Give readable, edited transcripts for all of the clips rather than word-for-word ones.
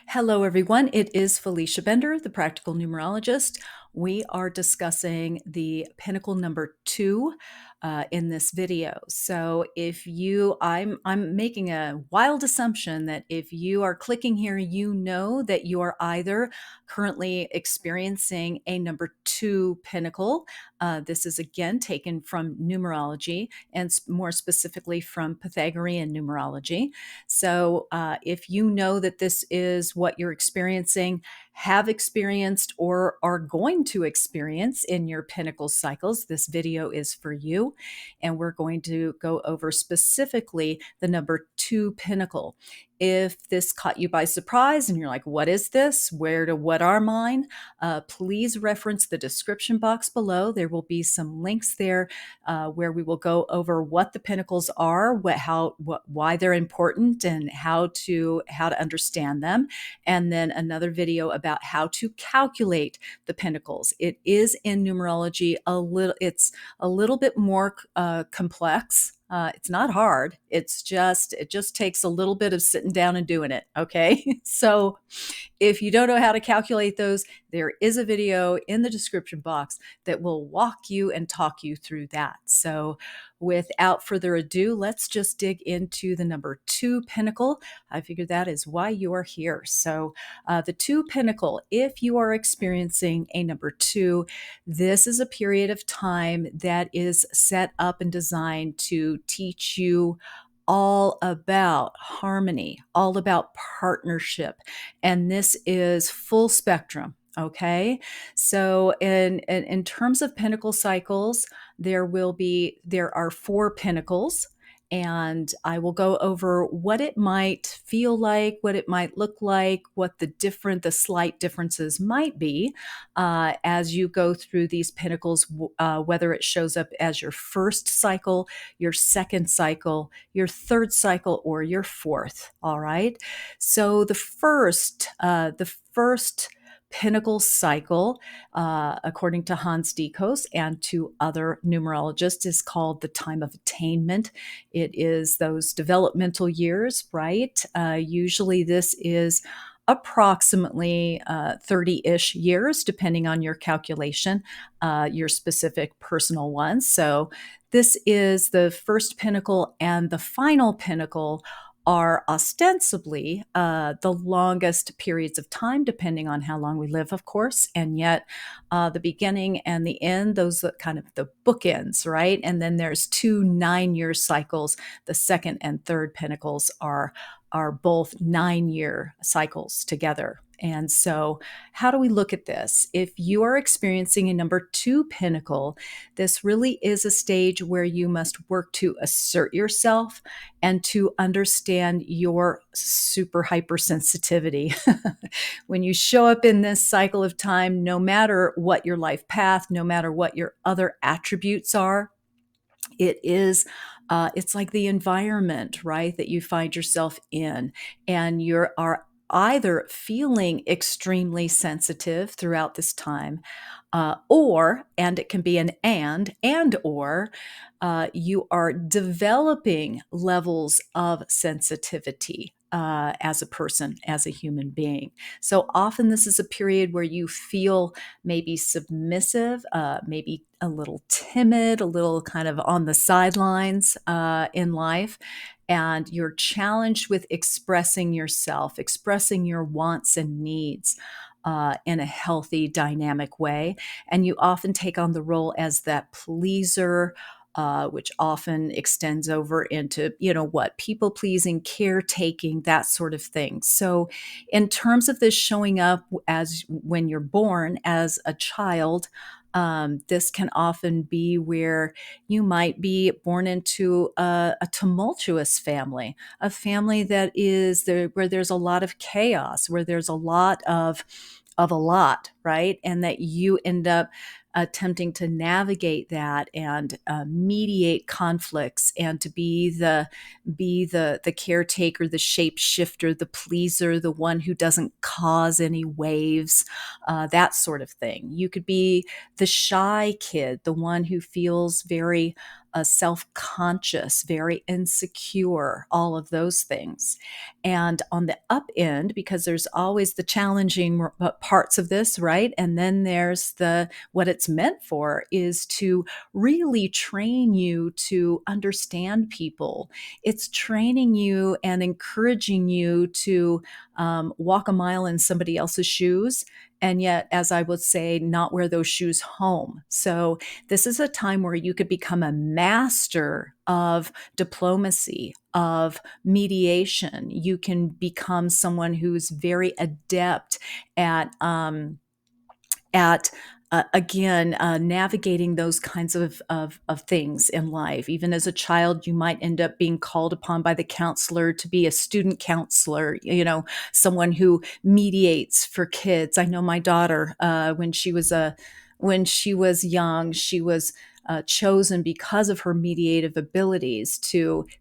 Hello, everyone. It is Felicia Bender, the practical numerologist. We are discussing the pinnacle number 2 in this video. So, I'm making a wild assumption that if you are clicking here, you know that you are either currently experiencing a number 2 pinnacle. This is again taken from numerology and more specifically from Pythagorean numerology. So, if you know that this is what you're experiencing, have experienced, or are going to experience in your pinnacle cycles, this video is for you. And we're going to go over specifically the number 2 pinnacle. If this caught you by surprise and you're like, what is this? What are mine? Please reference the description box below. There will be some links there where we will go over what the pinnacles are, why they're important, and how to understand them. And then another video about how to calculate the pinnacles. It is in numerology it's a little bit more complex. It's not hard. It just takes a little bit of sitting down and doing it. Okay. So if you don't know how to calculate those, there is a video in the description box that will walk you and talk you through that. So without further ado, let's just dig into the number 2 pinnacle. I figure that is why you are here. So the 2 pinnacle, if you are experiencing a number 2, this is a period of time that is set up and designed to teach you all about harmony, all about partnership. And this is full spectrum. Okay. So in terms of pinnacle cycles, there are 4 pinnacles. And I will go over what it might feel like, what it might look like, what the slight differences might be as you go through these pinnacles, whether it shows up as your first cycle, your second cycle, your third cycle, or your fourth. All right. So the first pinnacle cycle, according to Hans Dekos and to other numerologists, is called the time of attainment. It is those developmental years, right? Usually this is approximately 30-ish years, depending on your calculation, your specific personal one. So this is the first pinnacle, and the final pinnacle are ostensibly the longest periods of time, depending on how long we live, of course. And yet the beginning and the end, those are kind of the bookends, right? And then there's 2 9-year cycles. The second and third pinnacles are both 9-year cycles together. And so how do we look at this? If you are experiencing a number 2 pinnacle, this really is a stage where you must work to assert yourself and to understand your super hypersensitivity. When you show up in this cycle of time, no matter what your life path, no matter what your other attributes are, it's like the environment, right, that you find yourself in, and you are either feeling extremely sensitive throughout this time, and it can be an or you are developing levels of sensitivity as a person, as a human being. So often this is a period where you feel maybe submissive, maybe a little timid, a little kind of on the sidelines in life. And you're challenged with expressing yourself, expressing your wants and needs in a healthy, dynamic way. And you often take on the role as that pleaser, which often extends over into, people pleasing, caretaking, that sort of thing. So, in terms of this showing up as when you're born as a child, this can often be where you might be born into a tumultuous family, a family that is there where there's a lot of chaos, where there's a lot of a lot, right? And that you end up attempting to navigate that and mediate conflicts, and to be the caretaker, the shapeshifter, the pleaser, the one who doesn't cause any waves, that sort of thing. You could be the shy kid, the one who feels very self-conscious, very insecure, all of those things. And on the up end, because there's always the challenging parts of this, right? And then there's the what it's meant for is to really train you to understand people. It's training you and encouraging you to walk a mile in somebody else's shoes, and yet, as I would say, not wear those shoes home. So this is a time where you could become a master of diplomacy, of mediation. You can become someone who's very adept at at again navigating those kinds of things in life. Even as a child, you might end up being called upon by the counselor to be a student counselor, someone who mediates for kids. I know my daughter, when she was young, she was chosen because of her mediative abilities.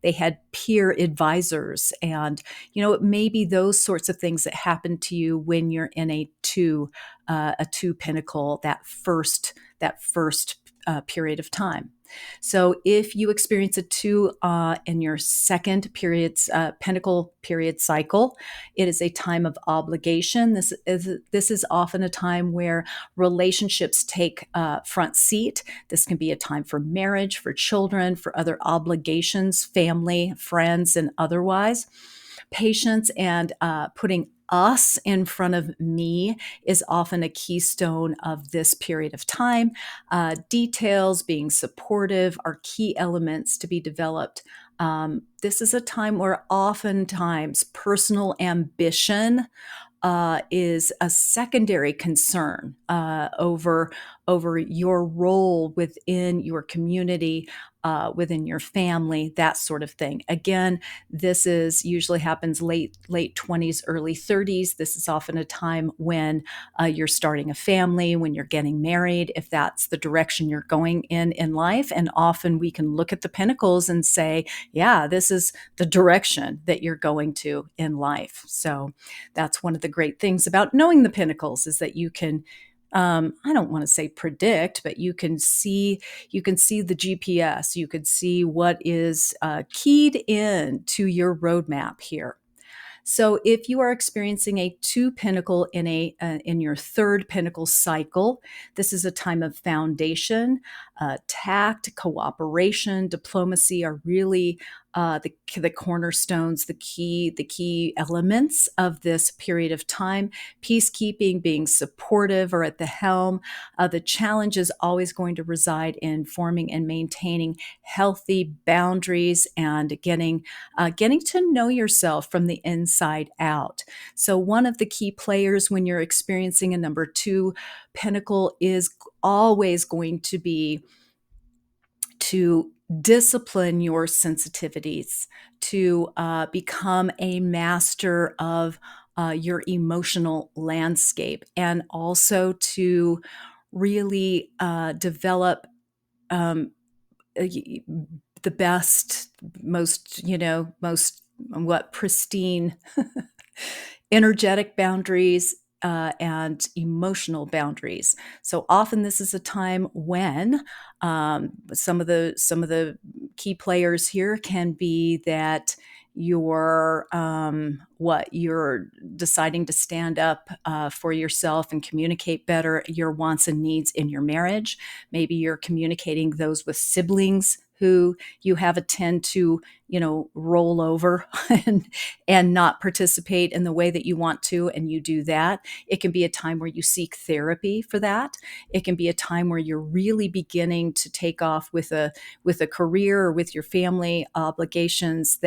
They had peer advisors, and it may be those sorts of things that happen to you when you're in a two pinnacle, that first period of time. So if you experience a two in your second pinnacle period cycle, it is a time of obligation. This is often a time where relationships take front seat. This can be a time for marriage, for children, for other obligations, family, friends, and otherwise. Patience and putting us in front of me is often a keystone of this period of time. Details, being supportive are key elements to be developed. This is a time where oftentimes personal ambition is a secondary concern over your role within your community, within your family, that sort of thing. Again, this is usually happens late 20s, early 30s. This is often a time when you're starting a family, when you're getting married, if that's the direction you're going in life. And often we can look at the pinnacles and say, yeah, this is the direction that you're going to in life. So that's one of the great things about knowing the pinnacles, is that you can I don't want to say predict, but you can see the GPS. You could see what is keyed in to your roadmap here. So if you are experiencing a two pinnacle in your third pinnacle cycle, this is a time of foundation. Tact, cooperation, diplomacy are really the cornerstones, the key elements of this period of time. Peacekeeping, being supportive, are at the helm. The challenge is always going to reside in forming and maintaining healthy boundaries and getting to know yourself from the inside out. So one of the key players when you're experiencing a number two pinnacle is always going to be to discipline your sensitivities, to become a master of your emotional landscape, and also to really develop um, the best, most what pristine energetic boundaries and emotional boundaries. So often this is a time when some of the key players here can be that you're deciding to stand up for yourself and communicate better your wants and needs in your marriage. Maybe you're communicating those with siblings who you have a tend to roll over and not participate in the way that you want to, and you do that. It can be a time where you seek therapy for that. It can be a time where you're really beginning to take off with a career or with your family obligations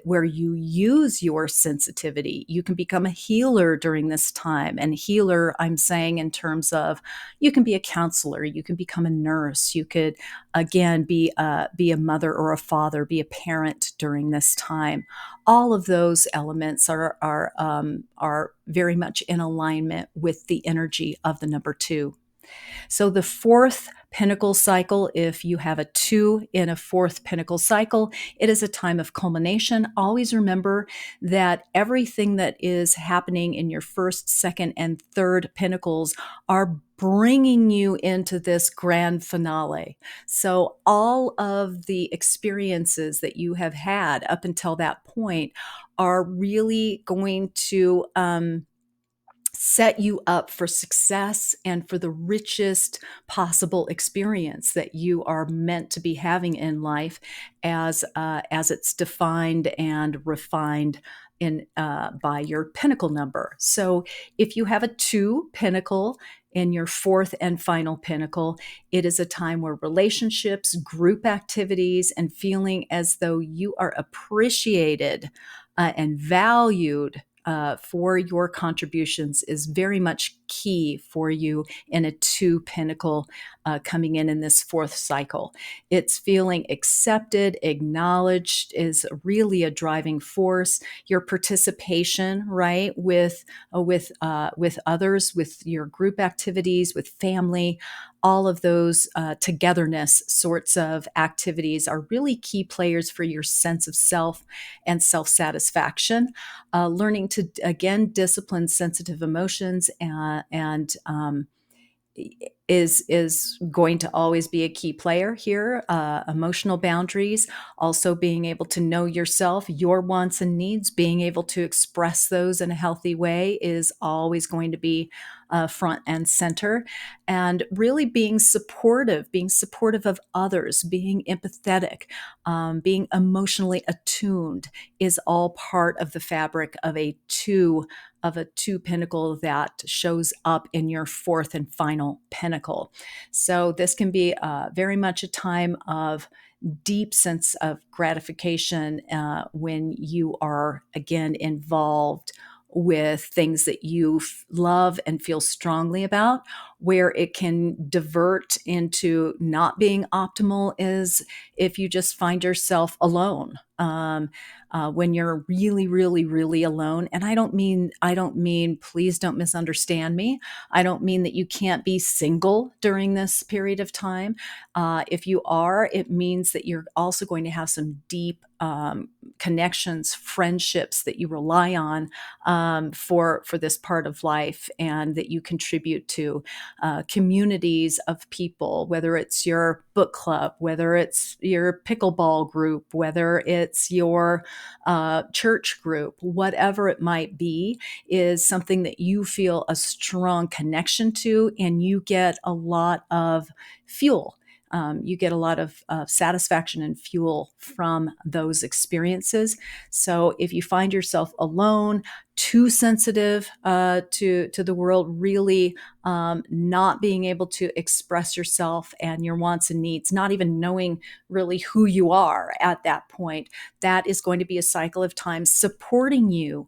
where you use your sensitivity. You can become a healer during this time. And healer, I'm saying in terms of, you can be a counselor, you can become a nurse, you could again be a mother or a father, be a parent during this time. All of those elements are very much in alignment with the energy of the number two. So the fourth pinnacle cycle, if you have a two in a fourth pinnacle cycle, it is a time of culmination. Always remember that everything that is happening in your first, second, and third pinnacles are bringing you into this grand finale. So all of the experiences that you have had up until that point are really going to set you up for success and for the richest possible experience that you are meant to be having in life, as it's defined and refined in by your pinnacle number. So if you have a 2 pinnacle in your 4th and final pinnacle, it is a time where relationships, group activities, and feeling as though you are appreciated and valued for your contributions is very much key for you in a 2 pinnacle coming in this 4th cycle. It's feeling accepted, acknowledged is really a driving force. Your participation, right, with others, with your group activities, with family, all of those togetherness sorts of activities are really key players for your sense of self and self-satisfaction. Learning to, again, discipline sensitive emotions and is going to always be a key player here. Emotional boundaries, also being able to know yourself, your wants and needs, being able to express those in a healthy way is always going to be front and center. And really being supportive of others, being empathetic, being emotionally attuned is all part of the fabric of a 2 pinnacle that shows up in your 4th and final pinnacle. So this can be very much a time of deep sense of gratification when you are, again, involved with things that you love and feel strongly about. Where it can divert into not being optimal is if you just find yourself alone. When you're really, really, really alone. And I don't mean, please don't misunderstand me. I don't mean that you can't be single during this period of time. If you are, it means that you're also going to have some deep connections, friendships that you rely on for this part of life, and that you contribute to communities of people, whether it's your book club, whether it's your pickleball group, whether it's your church group, whatever it might be, is something that you feel a strong connection to, and you get a lot of fuel. You get a lot of satisfaction and fuel from those experiences. So if you find yourself alone, too sensitive to the world, really not being able to express yourself and your wants and needs, not even knowing really who you are at that point, that is going to be a cycle of time supporting you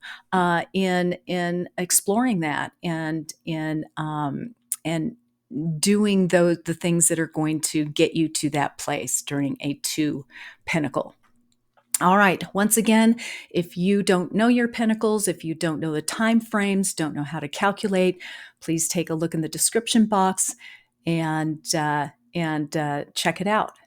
in exploring that and in doing the things that are going to get you to that place during a 2 pinnacle. All right. Once again, if you don't know your pinnacles, if you don't know the time frames, don't know how to calculate, please take a look in the description box and check it out.